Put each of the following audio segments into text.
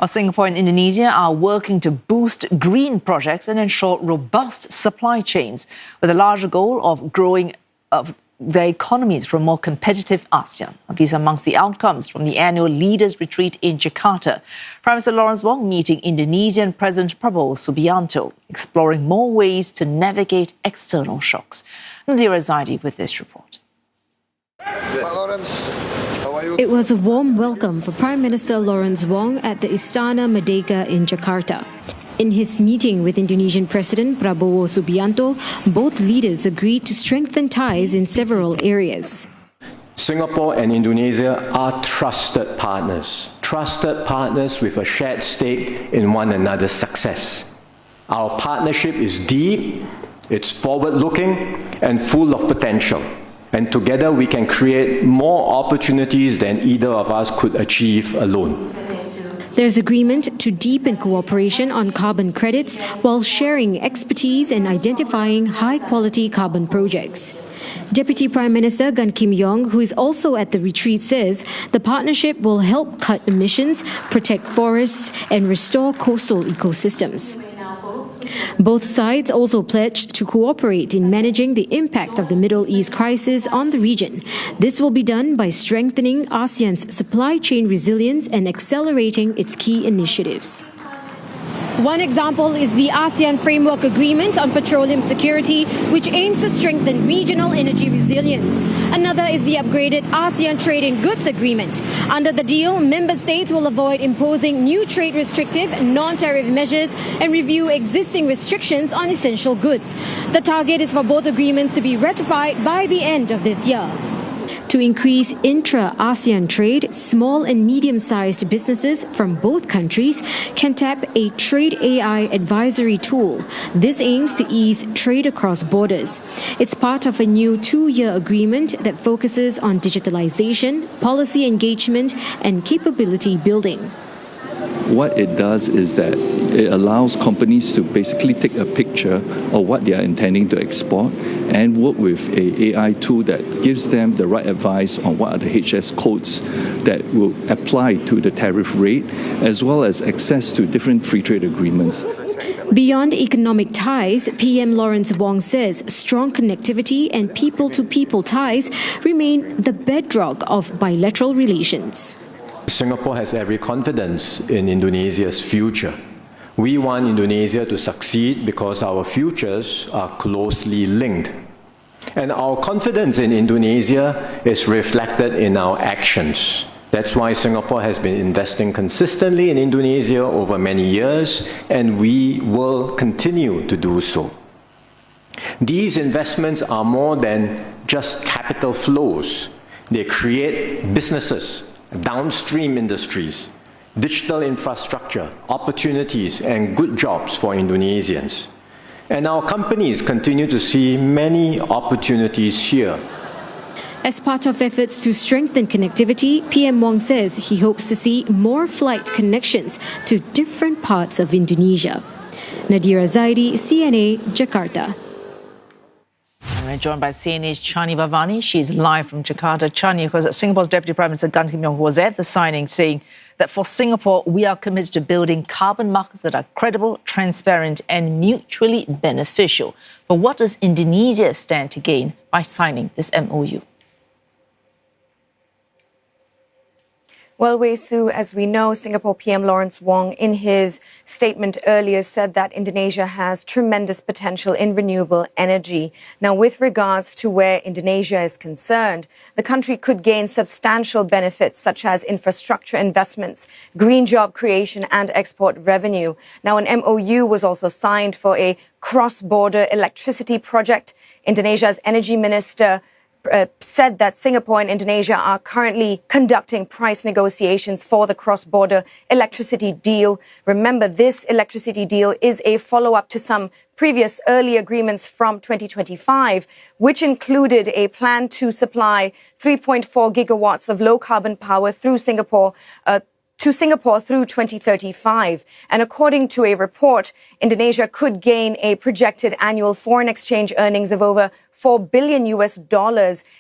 Singapore and Indonesia are working to boost green projects and ensure robust supply chains, with a larger goal of growing their economies for a more competitive ASEAN. These are amongst the outcomes from the annual Leaders' Retreat in Jakarta. Prime Minister Lawrence Wong meeting Indonesian President Prabowo Subianto, exploring more ways to navigate external shocks. Nadirah Zaidi with this report. It was a warm welcome for Prime Minister Lawrence Wong at the Istana Merdeka in Jakarta. In his meeting with Indonesian President Prabowo Subianto, both leaders agreed to strengthen ties in several areas. Singapore and Indonesia are trusted partners with a shared stake in one another's success. Our partnership is deep, it's forward-looking and full of potential. And together we can create more opportunities than either of us could achieve alone. There's agreement to deepen cooperation on carbon credits while sharing expertise and identifying high-quality carbon projects. Deputy Prime Minister Gan Kim Yong, who is also at the retreat, says the partnership will help cut emissions, protect forests and restore coastal ecosystems. Both sides also pledged to cooperate in managing the impact of the Middle East crisis on the region. This will be done by strengthening ASEAN's supply chain resilience and accelerating its key initiatives. One example is the ASEAN Framework Agreement on Petroleum Security, which aims to strengthen regional energy resilience. Another is the upgraded ASEAN Trade in Goods Agreement. Under the deal, member states will avoid imposing new trade restrictive, non-tariff measures and review existing restrictions on essential goods. The target is for both agreements to be ratified by the end of this year. To increase intra-ASEAN trade, small and medium-sized businesses from both countries can tap a Trade AI advisory tool. This aims to ease trade across borders. It's part of a new 2-year agreement that focuses on digitalization, policy engagement, and capability building. What it does is that it allows companies to basically take a picture of what they are intending to export and work with an AI tool that gives them the right advice on what are the HS codes that will apply to the tariff rate, as well as access to different free trade agreements. Beyond economic ties, PM Lawrence Wong says strong connectivity and people-to-people ties remain the bedrock of bilateral relations. Singapore has every confidence in Indonesia's future. We want Indonesia to succeed because our futures are closely linked. And our confidence in Indonesia is reflected in our actions. That's why Singapore has been investing consistently in Indonesia over many years, and we will continue to do so. These investments are more than just capital flows. They create businesses, downstream industries, digital infrastructure, opportunities and good jobs for Indonesians. And our companies continue to see many opportunities here. As part of efforts to strengthen connectivity, PM Wong says he hopes to see more flight connections to different parts of Indonesia. Nadirah Zaidi, CNA, Jakarta. We're joined by CNA's Chandni Vatvani. She's live from Jakarta. Chandni, of course, Singapore's Deputy Prime Minister Gan Kim Yong, who was at the signing, saying that for Singapore, we are committed to building carbon markets that are credible, transparent and mutually beneficial. But what does Indonesia stand to gain by signing this MOU? Well, Wei Su, as we know, Singapore PM Lawrence Wong, in his statement earlier, said that Indonesia has tremendous potential in renewable energy. Now, with regards to where Indonesia is concerned, the country could gain substantial benefits such as infrastructure investments, green job creation and export revenue. Now, an MOU was also signed for a cross-border electricity project. Indonesia's energy minister said that Singapore and Indonesia are currently conducting price negotiations for the cross-border electricity deal. Remember, this electricity deal is a follow-up to some previous early agreements from 2025, which included a plan to supply 3.4 gigawatts of low-carbon power through Singapore through 2035. And according to a report, Indonesia could gain a projected annual foreign exchange earnings of over $4 billion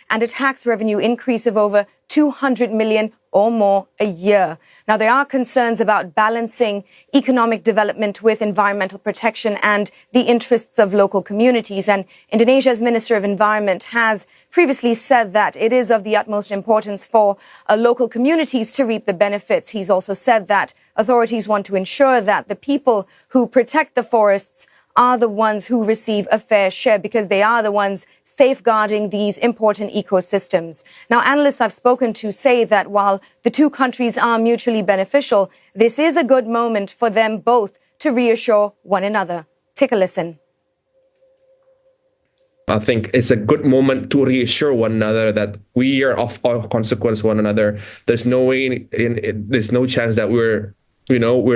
and a tax revenue increase of over 200 million or more a year. Now, there are concerns about balancing economic development with environmental protection and the interests of local communities. And Indonesia's Minister of Environment has previously said that it is of the utmost importance for local communities to reap the benefits. He's also said that authorities want to ensure that the people who protect the forests are the ones who receive a fair share because they are the ones safeguarding these important ecosystems. Now, analysts I've spoken to say that while the two countries are mutually beneficial, this is a good moment for them both to reassure one another. Take a listen. I think it's a good moment to reassure one another that we are of all consequence one another. There's no way, there's no chance that we're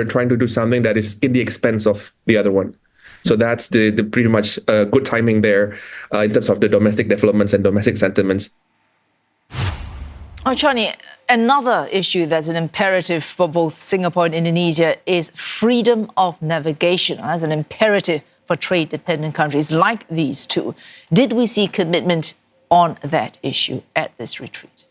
trying to do something that is in the expense of the other one. So that's the pretty much good timing there in terms of the domestic developments and domestic sentiments. Oh, Chandni, another issue that's an imperative for both Singapore and Indonesia is freedom of navigation as an imperative for trade-dependent countries like these two. Did we see commitment on that issue at this retreat?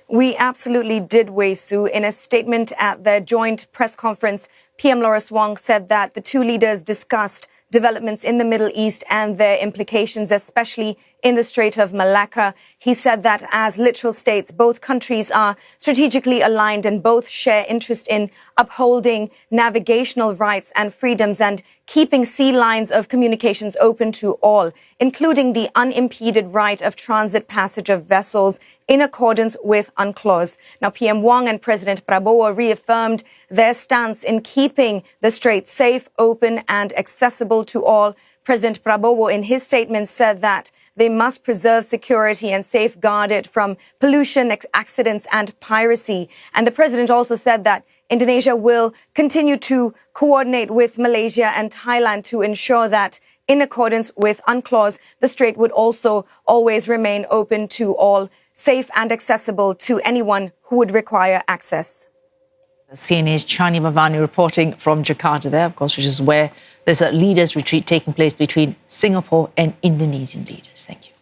We absolutely did, Wei Su. In a statement at their joint press conference, PM Lawrence Wong said that the two leaders discussed developments in the Middle East and their implications, especially in the Strait of Malacca. He said that as literal states, both countries are strategically aligned and both share interest in upholding navigational rights and freedoms and keeping sea lines of communications open to all, including the unimpeded right of transit passage of vessels in accordance with UNCLOS. Now, PM Wong and President Prabowo reaffirmed their stance in keeping the strait safe, open and accessible to all. President Prabowo, in his statement, said that they must preserve security and safeguard it from pollution, accidents and piracy. And the president also said that Indonesia will continue to coordinate with Malaysia and Thailand to ensure that, in accordance with UNCLOS, the strait would also always remain open to all, safe and accessible to anyone who would require access. CNA's Chandni Vatvani reporting from Jakarta there, of course, which is where there's a leaders' retreat taking place between Singapore and Indonesian leaders. Thank you.